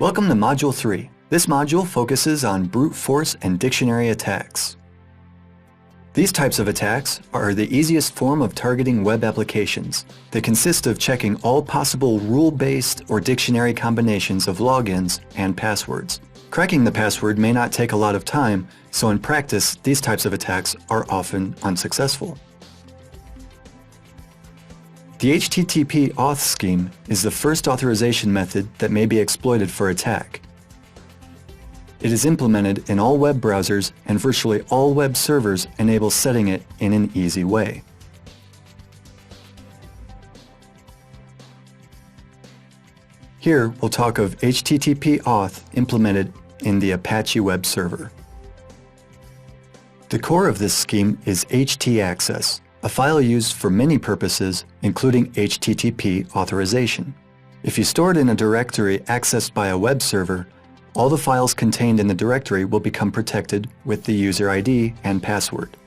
Welcome to Module 3. This module focuses on brute force and dictionary attacks. These types of attacks are the easiest form of targeting web applications. They consist of checking all possible rule-based or dictionary combinations of logins and passwords. Cracking the password may not take a lot of time, so in practice, these types of attacks are often unsuccessful. The HTTP auth scheme is the first authorization method that may be exploited for attack. It is implemented in all web browsers, and virtually all web servers enable setting it in an easy way. Here we'll talk of HTTP auth implemented in the Apache web server. The core of this scheme is htaccess, a file used for many purposes, including HTTP authorization. If you store it in a directory accessed by a web server, all the files contained in the directory will become protected with the user ID and password.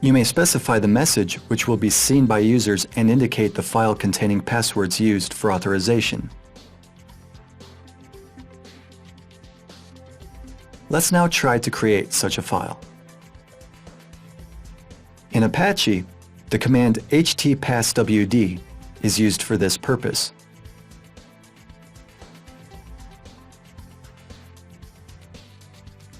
You may specify the message which will be seen by users and indicate the file containing passwords used for authorization. Let's now try to create such a file. In Apache, the command htpasswd is used for this purpose.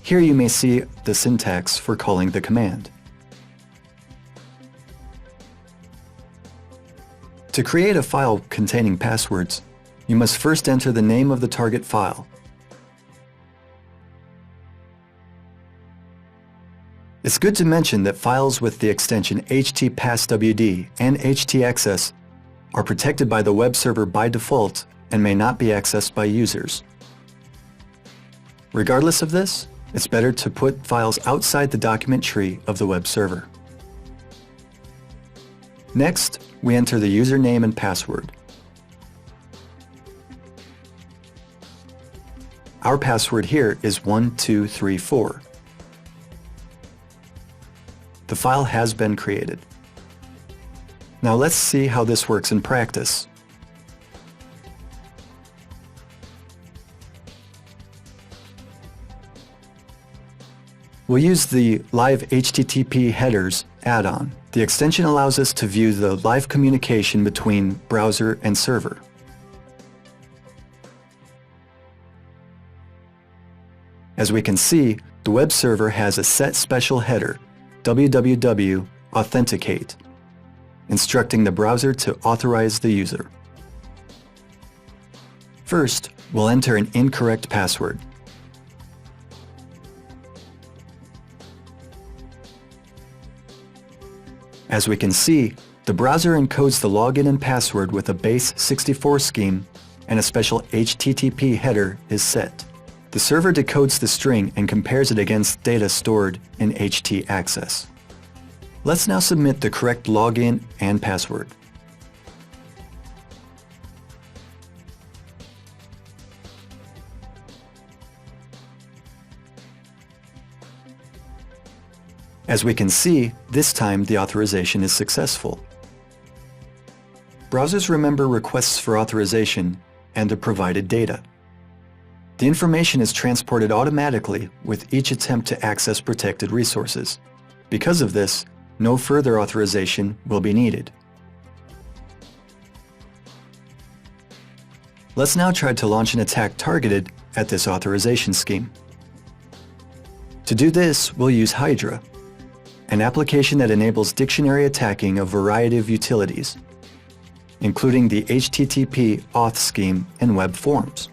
Here you may see the syntax for calling the command. To create a file containing passwords, you must first enter the name of the target file. It's good to mention that files with the extension htpasswd and htaccess are protected by the web server by default and may not be accessed by users. Regardless of this, it's better to put files outside the document tree of the web server. Next, we enter the username and password. Our password here is 1234. The file has been created. Now let's see how this works in practice. We'll use the Live HTTP Headers add-on. The extension allows us to view the live communication between browser and server. As we can see, the web server has a set special header, www.authenticate, instructing the browser to authorize the user. First, we'll enter an incorrect password. As we can see, the browser encodes the login and password with a base 64 scheme, and a special HTTP header is set. The server decodes the string and compares it against data stored in htaccess. Let's now submit the correct login and password. As we can see, this time the authorization is successful. Browsers remember requests for authorization and the provided data. The information is transported automatically with each attempt to access protected resources. Because of this, no further authorization will be needed. Let's now try to launch an attack targeted at this authorization scheme. To do this, we'll use Hydra, an application that enables dictionary attacking a variety of utilities, including the HTTP auth scheme and web forms.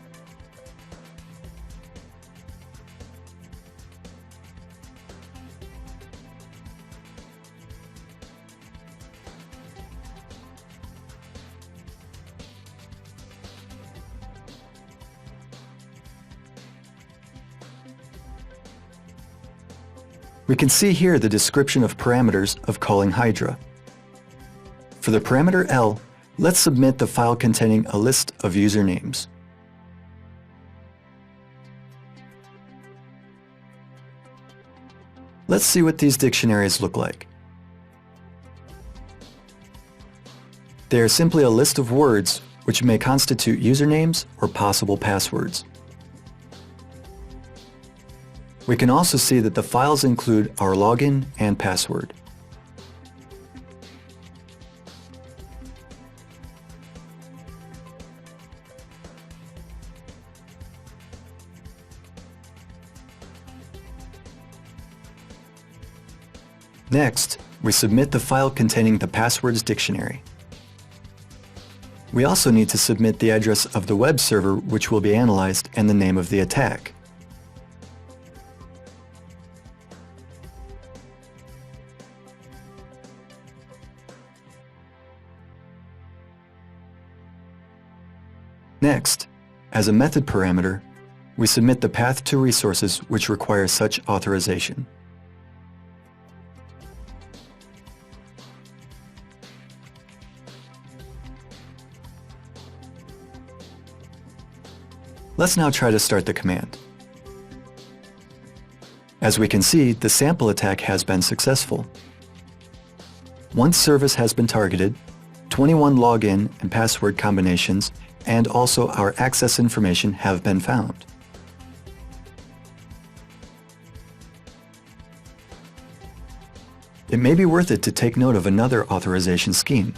We can see here the description of parameters of calling Hydra. For the parameter L, let's submit the file containing a list of usernames. Let's see what these dictionaries look like. They are simply a list of words which may constitute usernames or possible passwords. We can also see that the files include our login and password. Next, we submit the file containing the passwords dictionary. We also need to submit the address of the web server which will be analyzed and the name of the attack. Next, as a method parameter, we submit the path to resources which require such authorization. Let's now try to start the command. As we can see, the sample attack has been successful. One service has been targeted, 21 login and password combinations, and also our access information have been found. It may be worth it to take note of another authorization scheme.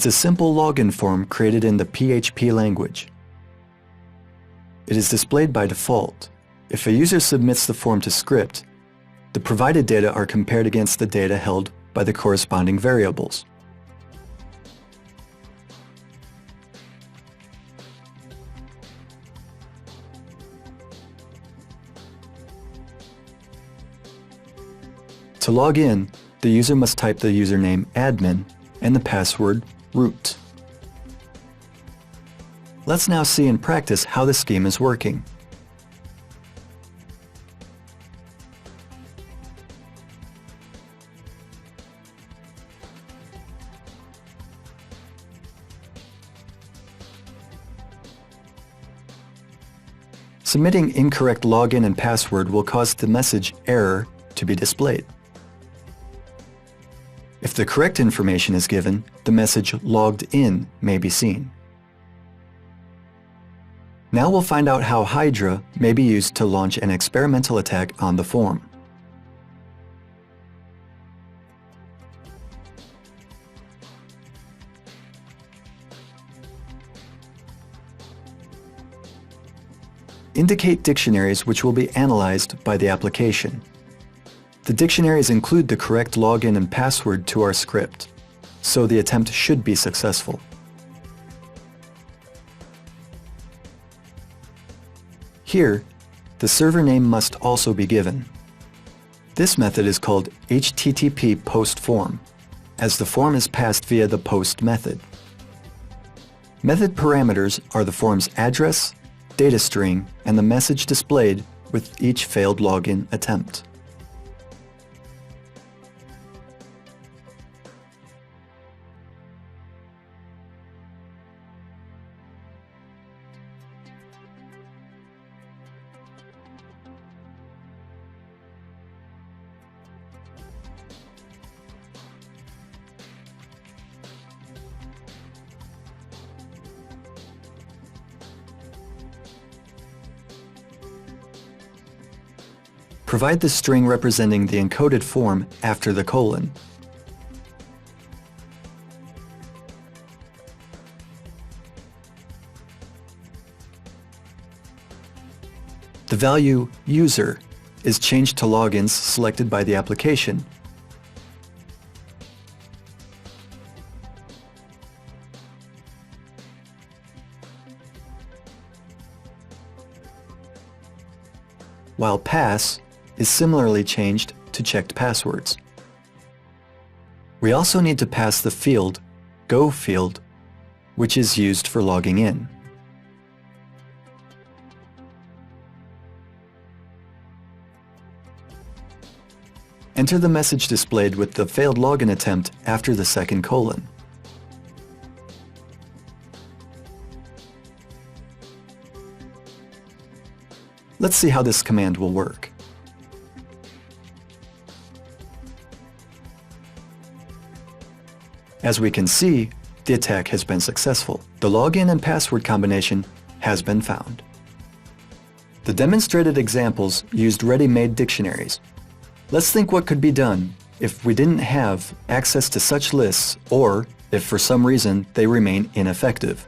It's a simple login form created in the PHP language. It is displayed by default. If a user submits the form to script, the provided data are compared against the data held by the corresponding variables. To log in, the user must type the username admin and the password root. Let's now see in practice how the scheme is working. Submitting incorrect login and password will cause the message error to be displayed. If the correct information is given, the message logged in may be seen. Now we'll find out how Hydra may be used to launch an experimental attack on the form. Indicate dictionaries which will be analyzed by the application. The dictionaries include the correct login and password to our script, so the attempt should be successful. Here, the server name must also be given. This method is called HTTP post form, as the form is passed via the post method. Method parameters are the form's address, data string, and the message displayed with each failed login attempt. Provide the string representing the encoded form after the colon. The value user is changed to logins selected by the application. While pass is similarly changed to checked passwords. We also need to pass the field, Go field, which is used for logging in. Enter the message displayed with the failed login attempt after the second colon. Let's see how this command will work. As we can see, the attack has been successful. The login and password combination has been found. The demonstrated examples used ready-made dictionaries. Let's think what could be done if we didn't have access to such lists, or if for some reason they remain ineffective.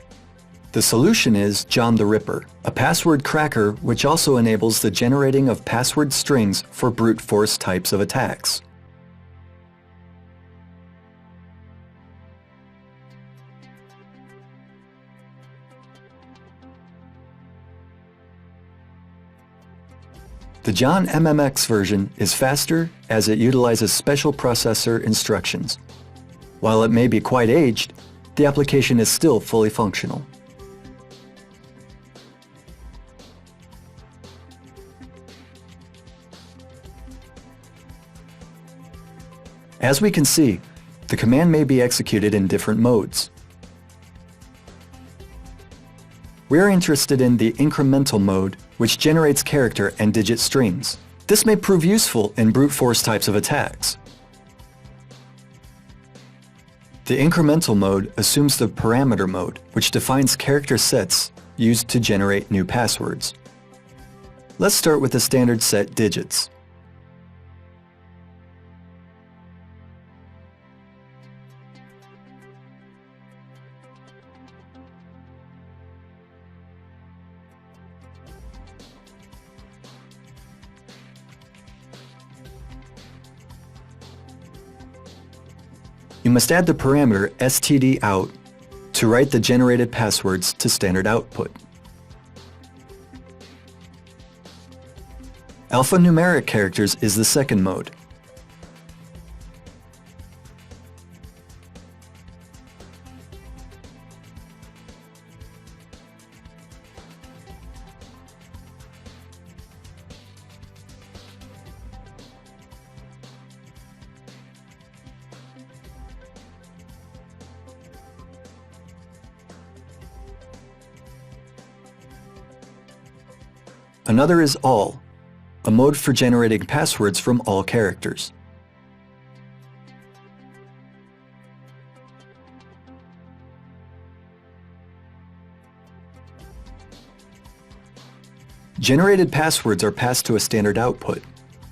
The solution is John the Ripper, a password cracker which also enables the generating of password strings for brute force types of attacks. The John MMX version is faster as it utilizes special processor instructions. While it may be quite aged, the application is still fully functional. As we can see, the command may be executed in different modes. We're interested in the incremental mode, which generates character and digit strings. This may prove useful in brute force types of attacks. The incremental mode assumes the parameter mode, which defines character sets used to generate new passwords. Let's start with the standard set digits. You must add the parameter stdout to write the generated passwords to standard output. Alphanumeric characters is the second mode. Another is all, a mode for generating passwords from all characters. Generated passwords are passed to a standard output,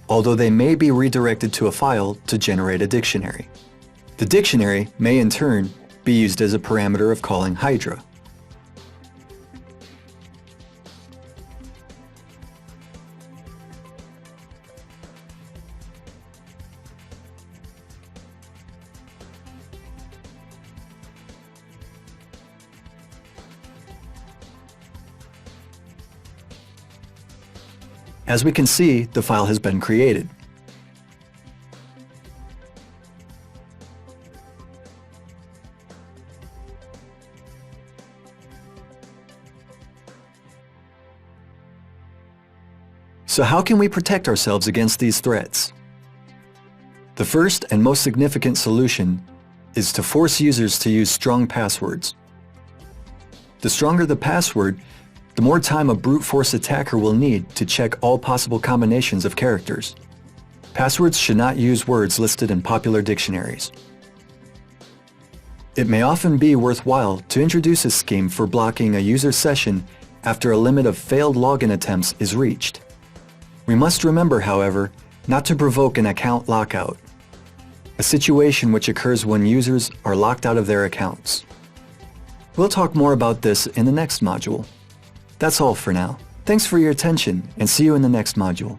although they may be redirected to a file to generate a dictionary. The dictionary may in turn be used as a parameter of calling Hydra. As we can see, the file has been created. So how can we protect ourselves against these threats? The first and most significant solution is to force users to use strong passwords. The stronger the password, the more time a brute force attacker will need to check all possible combinations of characters. Passwords should not use words listed in popular dictionaries. It may often be worthwhile to introduce a scheme for blocking a user session after a limit of failed login attempts is reached. We must remember, however, not to provoke an account lockout, a situation which occurs when users are locked out of their accounts. We'll talk more about this in the next module. That's all for now. Thanks for your attention, and see you in the next module.